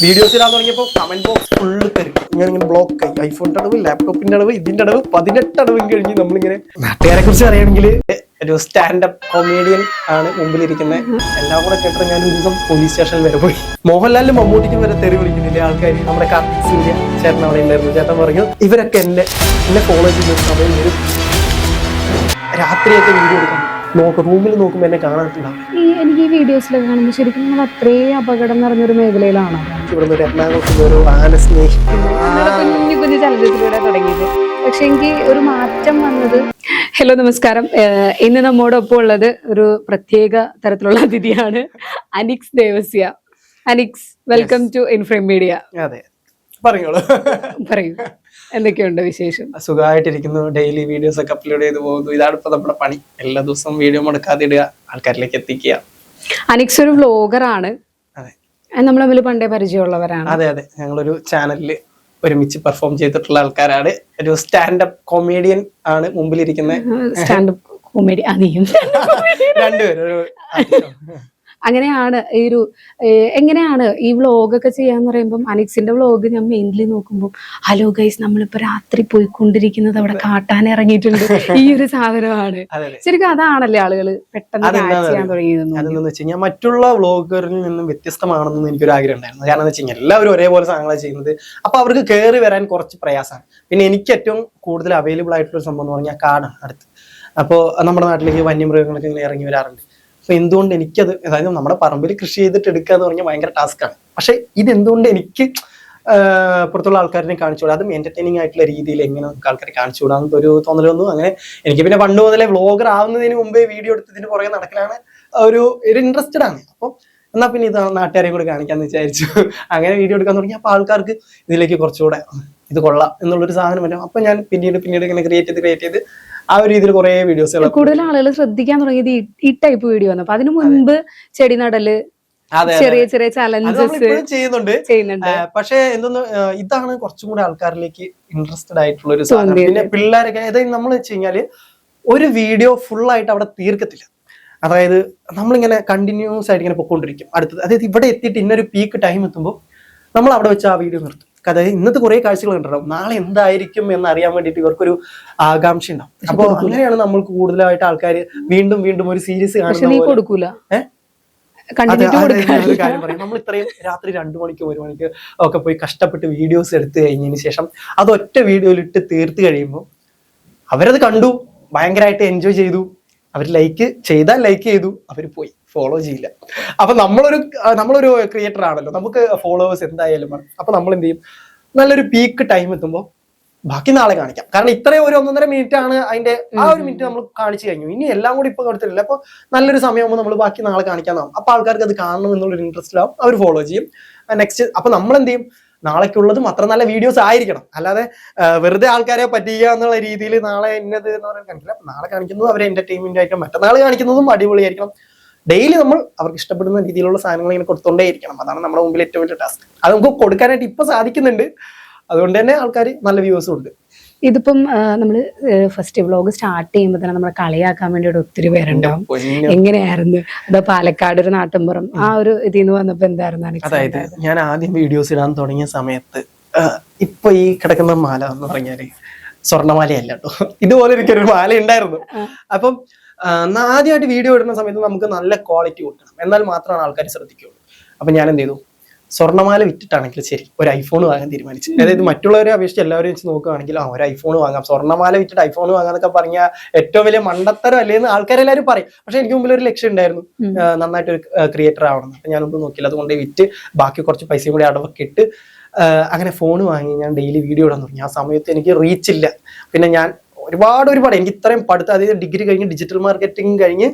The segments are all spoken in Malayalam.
വീഡിയോസ് ഇടാൻ തുടങ്ങിയപ്പോൾ കമന്റ് ബോക്സ് ഫുള്ള് തിരക്കി ഇങ്ങനെ ബ്ലോക്ക് ആയി. ഐഫോണിന്റെ അടവ്, ലാപ്ടോപ്പിന്റെ അടവ്, ഇതിന്റെ അടവ് 18 അടവും കഴിഞ്ഞ് നമ്മളിങ്ങനെ നാട്ടുകാരെ കുറിച്ച് അറിയണമെങ്കിൽ ഒരു സ്റ്റാൻഡപ്പ് കൊമേഡിയൻ ആണ് മുമ്പിലിരിക്കുന്നത്. എല്ലാം കൂടെ കേട്ടിട്ട് ഞാൻ ഒരു ദിവസം പോലീസ് സ്റ്റേഷനിൽ വരെ പോയി. മോഹൻലാലിനും മമ്മൂട്ടിക്കും വരെ തെറി വിളിക്കുന്നില്ലേ ആൾക്കാർ. നമ്മുടെ കാർത്തിക് സൂര്യ ചേട്ടൻ അവിടെ ഉണ്ടായിരുന്നു. ചേട്ടൻ പറഞ്ഞു ഇവരൊക്കെ എന്നെ ഫോളോ ചെയ്യുന്ന സമയം വരും, രാത്രിയൊക്കെ വീഡിയോ എടുക്കണം, റൂമിൽ നോക്കുമ്പോൾ എന്നെ കാണാനുണ്ടാവും. എനിക്ക് ഈ വീഡിയോസിലൊക്കെ കാണുമ്പോൾ ശരിക്കും നിങ്ങൾ അത്രയും അപകടം നിറഞ്ഞൊരു മേഖലയിലാണ് ഇവിടെ ഒരു എറണാകുളത്ത് ഒരു ആന സ്നേഹിക്കുന്നു കുഞ്ഞു കുഞ്ഞു ചലച്ചിത്രത്തിലൂടെ തുടങ്ങിയത്. പക്ഷെ എനിക്ക് ഒരു മാറ്റം വന്നത്. ഹലോ നമസ്കാരം. ഇന്ന് നമ്മോടൊപ്പം ഉള്ളത് ഒരു പ്രത്യേക തരത്തിലുള്ള അതിഥിയാണ് Anix Devasya. Anix, welcome to inframe media. അതെ, പറഞ്ഞോളൂ. പറയൂ, എന്തൊക്കെയുണ്ട് വിശേഷം? സുഖമായിട്ടിരിക്കുന്നു. ഡെയിലി വീഡിയോസ് ഒക്കെ അപ്ലോഡ് ചെയ്ത് പോകുന്നു. ഇതാണ് ഇപ്പൊ നമ്മുടെ പണി. എല്ലാ ദിവസവും വീഡിയോ മുടക്കാതെ ഇടുക, ആൾക്കാരിലേക്ക് എത്തിക്കുക. അനിക്സ് ഒരു വ്ലോഗറാണ്. അതെ, നമ്മൾ തമ്മിൽ പണ്ടേ പരിചയമുള്ളവരാണ്. അതെ അതെ, ഞങ്ങളൊരു ചാനലിൽ ഒരുമിച്ച് പെർഫോം ചെയ്തിട്ടുള്ള ആൾക്കാരാണ്. ഒരു സ്റ്റാൻഡപ്പ് കൊമേഡിയൻ ആണ് മുമ്പിലിരിക്കുന്നത്. സ്റ്റാൻഡപ്പ് കോമഡി രണ്ടുപേരും. അങ്ങനെയാണ് എങ്ങനെയാണ് ഈ വ്ളോഗൊക്കെ ചെയ്യാന്ന് പറയുമ്പോൾ അനിക്സിന്റെ വ്ളോഗ് ഞാൻ മെയിൻലി നോക്കുമ്പോൾ ഹലോ ഗൈസ് നമ്മളിപ്പോ രാത്രി പോയിക്കൊണ്ടിരിക്കുന്നത് അവിടെ കാട്ടാൻ ഇറങ്ങിയിട്ടുണ്ട്, ഈ ഒരു സാധനമാണ്. ശരിക്കും അതാണല്ലേ ആളുകള് പെട്ടെന്ന് ചെയ്യാൻ തുടങ്ങിയത്. അതെന്താന്ന് വെച്ച് കഴിഞ്ഞാൽ മറ്റുള്ള വ്ളോഗറിൽ നിന്നും വ്യത്യസ്തമാണെന്ന് എനിക്കൊരു ആഗ്രഹം ഉണ്ടായിരുന്നു. കാരണം എന്ന് വെച്ച് കഴിഞ്ഞാൽ എല്ലാവരും ഒരേപോലെ സാധനങ്ങളാണ് ചെയ്യുന്നത്. അപ്പൊ അവർക്ക് കയറി വരാൻ കുറച്ച് പ്രയാസമാണ്. പിന്നെ എനിക്ക് ഏറ്റവും കൂടുതൽ അവൈലബിൾ ആയിട്ടുള്ള സംഭവം എന്ന് പറഞ്ഞാൽ കാടാണ് അടുത്ത്. അപ്പോൾ നമ്മുടെ നാട്ടിലേക്ക് വന്യമൃഗങ്ങളൊക്കെ ഇങ്ങനെ ഇറങ്ങി വരാറുണ്ട്. അപ്പൊ എന്തുകൊണ്ട് എനിക്കത്, അതായത് നമ്മുടെ പറമ്പിൽ കൃഷി ചെയ്തിട്ട് എടുക്കുക എന്ന് പറഞ്ഞാൽ ഭയങ്കര ടാസ്ക്കാണ്. പക്ഷെ ഇതെന്തുകൊണ്ട് എനിക്ക് പുറത്തുള്ള ആൾക്കാരെ കാണിച്ചുകൂടാ, അതും എന്റർടൈനിങ് ആയിട്ടുള്ള രീതിയിൽ എങ്ങനെ നമുക്ക് ആൾക്കാരെ കാണിച്ചുകൂടാന്ന് ഒരു തോന്നലൊന്നും. അങ്ങനെ എനിക്ക് പിന്നെ പണ്ട് മുതലേ വ്ളോഗർ ആവുന്നതിന് മുമ്പേ വീഡിയോ എടുത്തതിന് പുറകെ നടക്കലാണ് ഒരു ഇൻട്രസ്റ്റഡ് ആണ്. അപ്പോൾ എന്നാ പിന്നെ ഇത് നാട്ടുകാരെയും കൂടെ കാണിക്കാന്ന് വിചാരിച്ചു. അങ്ങനെ വീഡിയോ എടുക്കാൻ തുടങ്ങി. അപ്പൊ ആൾക്കാർക്ക് ഇതിലേക്ക് കുറച്ചുകൂടെ ഇത് കൊള്ളാം എന്നുള്ളൊരു സാധനം വരും. അപ്പൊ ഞാൻ പിന്നീട് ഇങ്ങനെ ക്രിയേറ്റ് ചെയ്ത് ആ ഒരു രീതിയിൽ കുറെ വീഡിയോസ് കൂടുതൽ ആളുകൾ ശ്രദ്ധിക്കാൻ തുടങ്ങിയത് ഈ ടൈപ്പ് വീഡിയോ ആണ്. അപ്പൊ അതിനു മുൻപ് ചെടി നടല്, ചെറിയ ചെറിയ ചലഞ്ചസ് ചെയ്യുന്നുണ്ട്. പക്ഷെ എന്തൊന്ന് ഇതാണ് കുറച്ചും കൂടെ ആൾക്കാരിലേക്ക് ഇൻട്രസ്റ്റഡ് ആയിട്ടുള്ള ഒരു സാധനം. പിന്നെ പിള്ളേരൊക്കെ, അതായത് നമ്മൾ വെച്ച് കഴിഞ്ഞാല് ഒരു വീഡിയോ ഫുൾ ആയിട്ട് അവിടെ തീർക്കത്തില്ല. അതായത് നമ്മളിങ്ങനെ കണ്ടിന്യൂസ് ആയിട്ട് ഇങ്ങനെ പൊക്കോണ്ടിരിക്കും. അടുത്തത്, അതായത് ഇവിടെ എത്തിയിട്ട് ഇന്നൊരു പീക്ക് ടൈം എത്തുമ്പോൾ നമ്മൾ അവിടെ വെച്ച് ആ വീഡിയോ നിർത്തും. അതായത് ഇന്നത്തെ കുറെ കാഴ്ചകൾ കണ്ടിട്ടുണ്ടാവും, നാളെ എന്തായിരിക്കും എന്ന് അറിയാൻ വേണ്ടിയിട്ട് ഇവർക്കൊരു ആകാംക്ഷ ഉണ്ടാവും. അപ്പൊ അങ്ങനെയാണ് നമ്മൾക്ക് കൂടുതലായിട്ട് ആൾക്കാർ വീണ്ടും ഒരു സീരീസ് കൊടുക്കൂല. ഒരു കാര്യം പറയാം, നമ്മൾ ഇത്രയും രാത്രി 2 മണിക്ക് 1 മണിക്ക് ഒക്കെ പോയി കഷ്ടപ്പെട്ട് വീഡിയോസ് എടുത്തു കഴിഞ്ഞതിന് ശേഷം അത് ഒറ്റ വീഡിയോയിൽ ഇട്ട് തീർത്ത് കഴിയുമ്പോൾ അവരത് കണ്ടു, ഭയങ്കരമായിട്ട് എൻജോയ് ചെയ്തു, അവർ ലൈക്ക് ചെയ്തു, അവർ പോയി ഫോളോ ചെയ്യില്ല. അപ്പൊ നമ്മളൊരു ക്രിയേറ്റർ ആണല്ലോ, നമുക്ക് ഫോളോവേഴ്സ് എന്തായാലും വേണം. അപ്പൊ നമ്മൾ എന്ത് ചെയ്യും, നല്ലൊരു പീക്ക് ടൈം എത്തുമ്പോൾ ബാക്കി നാളെ കാണിക്കാം. കാരണം ഇത്രയും ഒരു 1.5 മിനിറ്റ് ആണ് അതിന്റെ, ആ ഒരു മിനിറ്റ് നമ്മൾ കാണിച്ചു കഴിഞ്ഞു, ഇനി എല്ലാം കൂടി ഇപ്പൊ കൊടുത്തിട്ടില്ല. അപ്പൊ നല്ലൊരു സമയമാകുമ്പോൾ നമ്മൾ ബാക്കി നാളെ കാണിക്കാനാവും. അപ്പൊ ആൾക്കാർക്ക് അത് കാണണം എന്നുള്ളൊരു ഇൻട്രസ്റ്റ് ആവും, അവർ ഫോളോ ചെയ്യും. നെക്സ്റ്റ് അപ്പൊ നമ്മൾ എന്ത് ചെയ്യും, നാളേക്കുള്ളതും അത്ര നല്ല വീഡിയോസ് ആയിരിക്കണം. അല്ലാതെ വെറുതെ ആൾക്കാരെ പറ്റിക്കുക എന്നുള്ള രീതിയിൽ നാളെ ഇന്നത് എന്ന് പറയാൻ കാണിക്കില്ല. നാളെ കാണിക്കുന്നത് അവരെ എന്റർടൈൻമെന്റ് ആയിരിക്കണം, മറ്റന്നാൾ കാണിക്കുന്നതും അടിപൊളിയായിരിക്കണം. ഡെയിലി നമ്മൾ അവർക്ക് ഇഷ്ടപ്പെടുന്ന രീതിയിലുള്ള സാധനങ്ങൾ ഇങ്ങനെ കൊടുത്തോണ്ടേയിരിക്കണം. അതാണ് നമ്മുടെ മുമ്പിൽ ഏറ്റവും വലിയ ടാസ്ക്. അത് നമുക്ക് കൊടുക്കാനായിട്ട് ഇപ്പൊ സാധിക്കുന്നുണ്ട്. അതുകൊണ്ട് തന്നെ ആൾക്കാർ നല്ല വ്യൂവേഴ്സും ഉണ്ട്. ഇതിപ്പം നമ്മള് ഫസ്റ്റ് വ്ലോഗ് സ്റ്റാർട്ട് ചെയ്യുമ്പോൾ തന്നെ നമ്മളെ കളിയാക്കാൻ വേണ്ടിയിട്ട് ഒത്തിരി പേരുണ്ടാവും. എങ്ങനെയായിരുന്നു അത്? പാലക്കാട് ഒരു നാട്ടിൻപുറം, ആ ഒരു ഇതിന്ന് വന്നപ്പോ എന്തായിരുന്നു? അതായത് ഞാൻ ആദ്യം വീഡിയോസ് ഇടാൻ തുടങ്ങിയ സമയത്ത് ഇപ്പൊ ഈ കിടക്കുന്ന മാല എന്ന് പറഞ്ഞാല് സ്വർണ്ണമാലയല്ല കേട്ടോ, ഇതുപോലെ എനിക്കൊരു മാല ഉണ്ടായിരുന്നു. അപ്പം ആദ്യമായിട്ട് വീഡിയോ ഇടുന്ന സമയത്ത് നമുക്ക് നല്ല ക്വാളിറ്റി കൊടുക്കണം, എന്നാൽ മാത്രമാണ് ആൾക്കാർ ശ്രദ്ധിക്കുകയുള്ളൂ. അപ്പൊ ഞാൻ എന്ത് ചെയ്തു, സ്വർണ്ണമാല വിറ്റിട്ടാണെങ്കിൽ ശരി ഒരു ഐഫോൺ വാങ്ങാൻ തീരുമാനിച്ചു. അതായത് മറ്റുള്ളവരെ അപേക്ഷിച്ച് എല്ലാവരും വെച്ച് നോക്കുകയാണെങ്കിൽ ഒരു ഐഫോൺ വാങ്ങാം, സ്വർണ്ണമാല വിറ്റിട്ട് ഐഫോൺ വാങ്ങാന്നൊക്കെ പറഞ്ഞാൽ ഏറ്റവും വലിയ മണ്ടത്തരം അല്ലേന്ന് ആൾക്കാരെല്ലാവരും പറയും. പക്ഷെ എനിക്ക് മുമ്പിൽ ഒരു ലക്ഷ്യം ഉണ്ടായിരുന്നു, നന്നായിട്ട് ഒരു ക്രിയേറ്റർ ആവണം. അപ്പൊ ഞാനൊന്നും നോക്കില്ല, അതുകൊണ്ട് വിറ്റ് ബാക്കി കുറച്ച് പൈസയും കൂടി അടവൊക്കെ ഇട്ട് അങ്ങനെ ഫോൺ വാങ്ങി ഞാൻ ഡെയിലി വീഡിയോ ഇടാൻ തുടങ്ങി. ആ സമയത്ത് എനിക്ക് റീച്ചില്ല. പിന്നെ ഞാൻ ഒരുപാട് എനിക്ക് ഇത്രയും പഠിത്തം, അതായത് ഡിഗ്രി കഴിഞ്ഞ് ഡിജിറ്റൽ മാർക്കറ്റിംഗ് കഴിഞ്ഞ്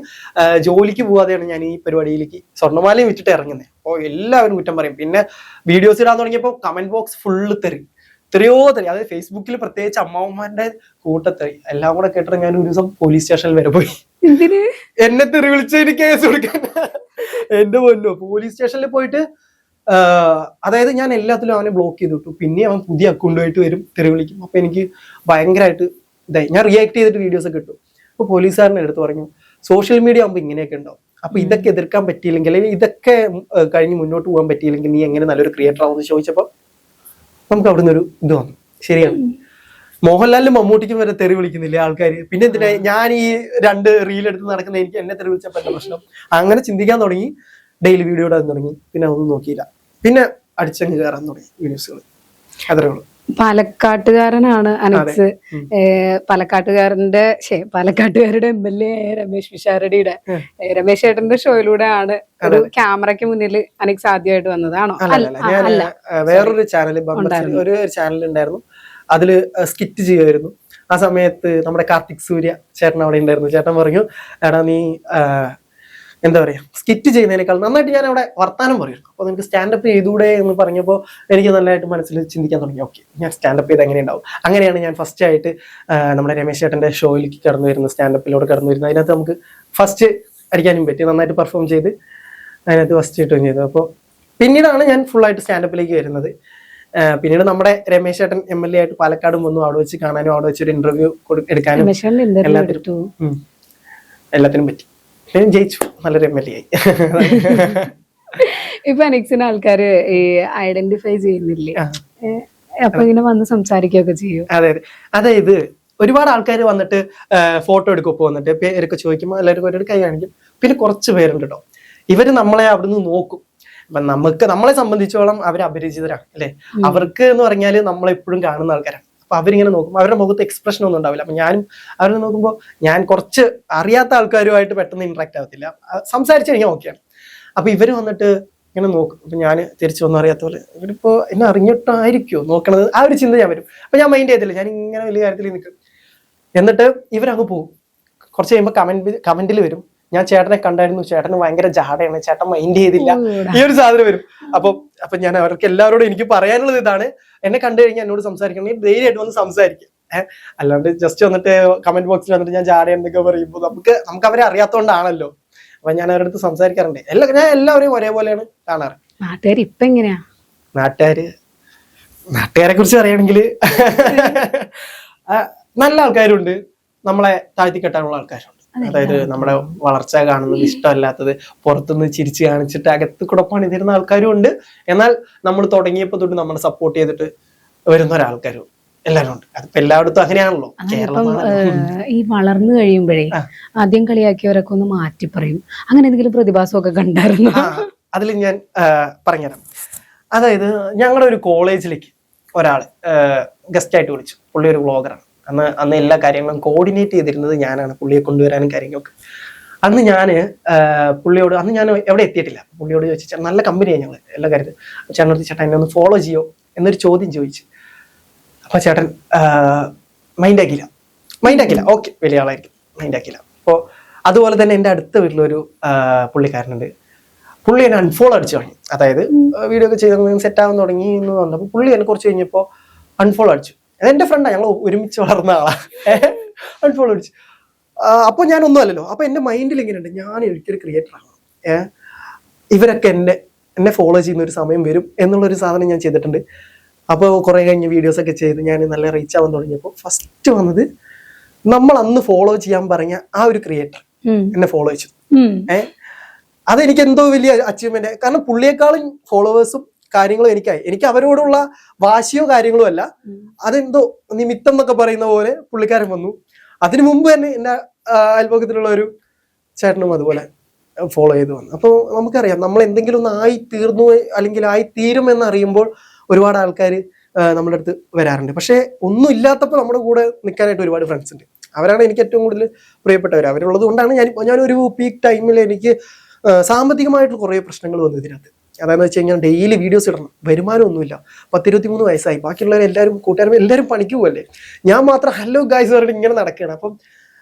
ജോലിക്ക് പോവാതെയാണ് ഞാൻ ഈ പരിപാടിയിലേക്ക് സ്വർണ്ണമാലയും വിറ്റിട്ട് ഇറങ്ങുന്നത്. അപ്പോൾ എല്ലാവരും കുറ്റം പറയും. പിന്നെ വീഡിയോസ് ഇടാൻ തുടങ്ങിയപ്പോൾ കമന്റ് ബോക്സ് ഫുള്ള് എത്രയോ തെറി, അതായത് ഫേസ്ബുക്കിൽ പ്രത്യേകിച്ച് അമ്മാവന്മാരുടെ കൂട്ടത്തെറി. എല്ലാം കൂടെ കേട്ടിട്ട് ഞാൻ ഒരു ദിവസം പോലീസ് സ്റ്റേഷനിൽ വരെ പോയി. എന്നെ തെറി വിളിച്ച് എനിക്ക് കേസ് കൊടുക്കാൻ. എന്റെ പൊന്നോ, പോലീസ് സ്റ്റേഷനിൽ പോയിട്ട് അതായത് ഞാൻ എല്ലാത്തിലും അവനെ ബ്ലോക്ക് ചെയ്ത് വിട്ടു. പിന്നെ അവൻ പുതിയ അക്കൗണ്ടുമായിട്ട് വരും, തെറി വിളിക്കും. അപ്പൊ എനിക്ക് ഭയങ്കരമായിട്ട് ഇതായി. ഞാൻ റിയാക്ട് ചെയ്തിട്ട് വീഡിയോസ് ഒക്കെ ഇട്ടു. അപ്പൊ പോലീസുകാരനെ എടുത്ത് പറഞ്ഞു, സോഷ്യൽ മീഡിയ ആകുമ്പോൾ ഇങ്ങനെയൊക്കെ ഉണ്ടാവും, അപ്പൊ ഇതൊക്കെ എതിർക്കാൻ പറ്റിയില്ലെങ്കിൽ, അല്ലെങ്കിൽ ഇതൊക്കെ കഴിഞ്ഞ് മുന്നോട്ട് പോകാൻ പറ്റിയില്ലെങ്കിൽ നീ എങ്ങനെ നല്ലൊരു ക്രിയേറ്റർ ആവുമെന്ന് ചോദിച്ചപ്പോ നമുക്ക് അവിടുന്ന് ഒരു ഇത് വന്നു. ശരിയാണ്, മോഹൻലാലിനും മമ്മൂട്ടിക്കും വരെ തെറി വിളിക്കുന്നില്ലേ ആൾക്കാർ, പിന്നെ എന്തിനാ ഞാൻ ഈ 2 റീൽ എടുത്ത് നടക്കുന്ന എനിക്ക് എന്നെ തെറി വിളിച്ചപ്പോ എന്താ പ്രശ്നം? അങ്ങനെ ചിന്തിക്കാൻ തുടങ്ങി, ഡെയിലി വീഡിയോ ഇടാൻ തുടങ്ങി. പിന്നെ ഒന്നും നോക്കിയില്ല, പിന്നെ അടിച്ചങ്ങ് കയറാൻ തുടങ്ങി വീഡിയോസുകൾ. അത്രേ ഉള്ളൂ. പാലക്കാട്ടുകാരനാണ് അനക്സ്. പാലക്കാട്ടുകാരുടെ MLA രമേശ് പിഷാരടിയുടെ രമേശ് ചേട്ടന്റെ ഷോയിലൂടെയാണ് ഒരു ക്യാമറയ്ക്ക് മുന്നിൽ അനക്സ് ആദ്യമായിട്ട് വന്നതാണോ? ഞാൻ വേറൊരു ചാനൽ, ഒരു ചാനൽ ഉണ്ടായിരുന്നു, അതില് സ്കിറ്റ് ചെയ്യുമായിരുന്നു. ആ സമയത്ത് നമ്മുടെ കാർത്തിക് സൂര്യ ചേട്ടൻ അവിടെ ഉണ്ടായിരുന്നു. ചേട്ടൻ പറഞ്ഞു, എടാ നീ എന്താ പറയാ, സ്കിറ്റ് ചെയ്യുന്നതിനേക്കാൾ നന്നായിട്ട് ഞാൻ അവിടെ വർത്താനം പറയുന്നു, അപ്പൊ നിനക്ക് സ്റ്റാൻഡപ്പ് ചെയ്തൂടെ എന്ന് പറഞ്ഞപ്പോൾ എനിക്ക് നല്ലതായിട്ട് മനസ്സിൽ ചിന്തിക്കാൻ തുടങ്ങി. ഓക്കെ, ഞാൻ സ്റ്റാൻഡപ്പ് ചെയ്ത് എങ്ങനെ ഉണ്ടാവും. അങ്ങനെയാണ് ഞാൻ ഫസ്റ്റ് ആയിട്ട് നമ്മുടെ രമേശ് ചേട്ടന്റെ ഷോയിലേക്ക് കടന്നു വരുന്നത്, സ്റ്റാൻഡപ്പിലൂടെ കടന്നു വരുന്നത്. അതിനകത്ത് നമുക്ക് ഫസ്റ്റ് അടിക്കാനും പറ്റി, നന്നായിട്ട് പെർഫോം ചെയ്ത് അതിനകത്ത് ഫസ്റ്റ് കിട്ടുകയും ചെയ്തു. അപ്പോൾ പിന്നീടാണ് ഞാൻ ഫുള്ളായിട്ട് സ്റ്റാൻഡപ്പിലേക്ക് വരുന്നത്. പിന്നീട് നമ്മുടെ രമേശ് ചേട്ടൻ MLA ആയിട്ട് പാലക്കാടും വന്നു, അവിടെ വെച്ച് കാണാനും അവിടെ വെച്ചൊരു ഇന്റർവ്യൂ എടുക്കാനും എല്ലാത്തിനും പറ്റി. ജയിച്ചു, നല്ലൊരു MLA ആയി. ഇപ്പൊ അനക്സിന് ആൾക്കാര് ഐഡന്റിഫൈ ചെയ്യുന്നില്ലേ? അപ്പൊ ഇങ്ങനെ വന്ന് സംസാരിക്കുകയൊക്കെ ചെയ്യും. അതെ അതെ, അതായത് ഒരുപാട് ആൾക്കാർ വന്നിട്ട് ഫോട്ടോ എടുക്കൊപ്പം വന്നിട്ട് പേരൊക്കെ ചോദിക്കുമ്പോൾ എല്ലാവർക്കും ഒരു കൈ കാണിക്കും. പിന്നെ കുറച്ച് പേരുണ്ട് കേട്ടോ, ഇവര് നമ്മളെ അവിടുന്ന് നോക്കും. അപ്പൊ നമ്മളെ സംബന്ധിച്ചോളം അവർ അപരിചിതരാണ് അല്ലെ, അവർക്ക് എന്ന് പറഞ്ഞാല് നമ്മളെപ്പോഴും കാണുന്ന ആൾക്കാരാണ്. അപ്പൊ അവരിങ്ങനെ നോക്കും, അവരുടെ മുഖത്ത് എക്സ്പ്രഷൻ ഒന്നും ഉണ്ടാവില്ല. അപ്പൊ ഞാനും അവരെ നോക്കുമ്പോൾ ഞാൻ കുറച്ച് അറിയാത്ത ആൾക്കാരുമായിട്ട് പെട്ടെന്ന് ഇന്ററാക്ട് ആവത്തില്ല, സംസാരിച്ചു കഴിഞ്ഞാൽ ഓക്കെയാണ്. അപ്പൊ ഇവര് വന്നിട്ട് ഇങ്ങനെ നോക്കും. അപ്പൊ ഞാൻ തിരിച്ചു ഒന്നും അറിയാത്ത പോലെ, ഇവരിപ്പോ എന്നെ അറിഞ്ഞിട്ടായിരിക്കോ നോക്കണത്, ആ ഒരു ചിന്ത ഞാൻ വരും. അപ്പൊ ഞാൻ മൈൻഡ് ചെയ്തില്ല, ഞാൻ ഇങ്ങനെ വലിയ കാര്യത്തിൽ നിൽക്കും. എന്നിട്ട് ഇവരങ്ങ് പോകും. കുറച്ച് കഴിയുമ്പോൾ കമന്റിൽ വരും, ഞാൻ ചേട്ടനെ കണ്ടായിരുന്നു, ചേട്ടന് ഭയങ്കര ജാടയാണ്, ചേട്ടൻ മൈൻഡ് ചെയ്തില്ല, ഈ ഒരു സാധനം വരും. അപ്പൊ ഞാൻ അവർക്ക് എല്ലാവരോടും എനിക്ക് പറയാനുള്ളത് ഇതാണ്, എന്നെ കണ്ടു കഴിഞ്ഞാൽ എന്നോട് സംസാരിക്കണമെങ്കിൽ ധൈര്യമായിട്ട് വന്ന് സംസാരിക്കും. അല്ലാണ്ട് ജസ്റ്റ് വന്നിട്ട് കമന്റ് ബോക്സിൽ വന്നിട്ട് ഞാൻ ജാടയെന്നൊക്കെ പറയുമ്പോൾ നമുക്ക് അവരെ അറിയാത്തോണ്ടാണല്ലോ. അപ്പൊ ഞാൻ അവരുടെ അടുത്ത് സംസാരിക്കാറുണ്ട്. ഞാൻ എല്ലാവരെയും ഒരേപോലെയാണ് കാണാറ്. നാട്ടുകാർ ഇപ്പൊ എങ്ങനെയാ? നാട്ടുകാരെ കുറിച്ച് പറയുകയാണെങ്കിൽ നല്ല ആൾക്കാരുണ്ട്, നമ്മളെ താഴ്ത്തി കെട്ടാനുള്ള ആൾക്കാരുണ്ട്. അതായത് നമ്മുടെ വളർച്ച കാണുന്നത് ഇഷ്ടമല്ലാത്തത്, പുറത്തുനിന്ന് ചിരിച്ച് കാണിച്ചിട്ട് അകത്ത് കൂടെ പണിതരുന്ന ആൾക്കാരും ഉണ്ട്. എന്നാൽ നമ്മൾ തുടങ്ങിയപ്പോ തൊട്ട് നമ്മളെ സപ്പോർട്ട് ചെയ്തിട്ട് വരുന്ന ഒരാൾക്കാരും എല്ലാവരും ഉണ്ട്. അതിപ്പോ എല്ലായിടത്തും അങ്ങനെയാണല്ലോ. ഈ വളർന്നു കഴിയുമ്പോഴേ ആദ്യം കളിയാക്കിയവരൊക്കെ ഒന്ന് മാറ്റി പറയും, അങ്ങനെ എന്തെങ്കിലും പ്രതിഭാസമൊക്കെ കണ്ടായിരുന്നു? അതിൽ ഞാൻ പറഞ്ഞുതരാം. അതായത് ഞങ്ങളുടെ ഒരു കോളേജിലേക്ക് ഒരാള് ഗസ്റ്റ് ആയിട്ട് വിളിച്ചു. പുള്ളി ഒരു വ്ളോഗറാണ്. അന്ന് എല്ലാ കാര്യങ്ങളും കോർഡിനേറ്റ് ചെയ്തിരുന്നത് ഞാനാണ്, പുള്ളിയെ കൊണ്ടുവരാനും കാര്യങ്ങളൊക്കെ. അന്ന് ഞാൻ പുള്ളിയോട്, അന്ന് ഞാൻ എവിടെ എത്തിയിട്ടില്ല, പുള്ളിയോട് ചോദിച്ചു, നല്ല കമ്പനിയാണ് ഞങ്ങൾ എല്ലാ കാര്യത്തിലും. ചേട്ടനോട് ചേട്ടൻ എന്നെ ഒന്ന് ഫോളോ ചെയ്യോ എന്നൊരു ചോദ്യം ചോദിച്ചു. അപ്പൊ ചേട്ടൻ മൈൻഡാക്കില്ല. ഓക്കെ, വലിയ ആളായിരിക്കും, മൈൻഡാക്കില്ല. അപ്പോൾ അതുപോലെ തന്നെ എൻ്റെ അടുത്ത വീട്ടിലൊരു പുള്ളിക്കാരനുണ്ട്. പുള്ളി എന്നെ അൺഫോളോ അടിച്ചു തുടങ്ങി. അതായത് വീഡിയോ ഒക്കെ ചെയ്ത് സെറ്റ് ആവാൻ തുടങ്ങി എന്ന് പറഞ്ഞപ്പോൾ പുള്ളി എന്നെ കുറച്ച് കഴിഞ്ഞപ്പോൾ അൺഫോളോ അടിച്ചു. അതെന്റെ ഫ്രണ്ടാണ്, ഞങ്ങൾ ഒരുമിച്ച് വളർന്ന ആളാ. അൺഫോളോ അടിച്ചു. അപ്പൊ ഞാൻ ഒന്നും അല്ലല്ലോ. അപ്പൊ എന്റെ മൈൻഡിൽ എങ്ങനെയുണ്ട്, ഞാൻ ഒരിക്കലും ക്രിയേറ്റർ ആകണം, ഇവരൊക്കെ എന്നെ ഫോളോ ചെയ്യുന്ന ഒരു സമയം വരും എന്നുള്ളൊരു സാധനം ഞാൻ ചെയ്തിട്ടുണ്ട്. അപ്പോൾ കുറെ കഴിഞ്ഞ് വീഡിയോസ് ഒക്കെ ചെയ്ത് ഞാൻ നല്ല റീച്ച് ആവാൻ തുടങ്ങിയപ്പോൾ ഫസ്റ്റ് വന്നത്, നമ്മൾ അന്ന് ഫോളോ ചെയ്യാൻ പറഞ്ഞ ആ ഒരു ക്രിയേറ്റർ എന്നെ ഫോളോ ചെയ്തു. അതെനിക്ക് എന്തോ വലിയ അച്ചീവ്മെന്റ്. കാരണം പുള്ളിയെക്കാളും ഫോളോവേഴ്സും കാര്യങ്ങളും എനിക്കായി. എനിക്ക് അവരോടുള്ള വാശിയോ കാര്യങ്ങളോ അല്ല, അതെന്തോ നിമിത്തം എന്നൊക്കെ പറയുന്ന പോലെ പുള്ളിക്കാരൻ വന്നു. അതിനു മുമ്പ് തന്നെ എന്റെ അയൽപക്കത്തിലുള്ള ഒരു ചേട്ടനും അതുപോലെ ഫോളോ ചെയ്ത് വന്നു. അപ്പോൾ നമുക്കറിയാം, നമ്മൾ എന്തെങ്കിലും ഒന്ന് ആയി തീർന്നു അല്ലെങ്കിൽ ആയി തീരും എന്നറിയുമ്പോൾ ഒരുപാട് ആൾക്കാർ നമ്മുടെ അടുത്ത് വരാറുണ്ട്. പക്ഷെ ഒന്നും ഇല്ലാത്തപ്പോൾ നമ്മുടെ കൂടെ നിൽക്കാനായിട്ട് ഒരുപാട് ഫ്രണ്ട്സ് ഉണ്ട്. അവരാണ് എനിക്ക് ഏറ്റവും കൂടുതൽ പ്രിയപ്പെട്ടവർ. അവരുള്ളത് കൊണ്ടാണ് ഞാനൊരു പീക്ക് ടൈമിൽ എനിക്ക് സാമ്പത്തികമായിട്ട് കുറേ പ്രശ്നങ്ങൾ വന്നു ഇതിനകത്ത്. അതായത് വെച്ച് കഴിഞ്ഞാൽ ഡെയിലി വീഡിയോസ് ഇടണം, വരുമാനമൊന്നുമില്ല. 10-23 വയസ്സായി, ബാക്കിയുള്ളവർ എല്ലാവരും കൂട്ടുകാരും എല്ലാവരും പണിക്ക് പോകല്ലേ, ഞാൻ മാത്രം ഹലോ ഗായ്സ് പറഞ്ഞിട്ട് ഇങ്ങനെ നടക്കുകയാണ്. അപ്പം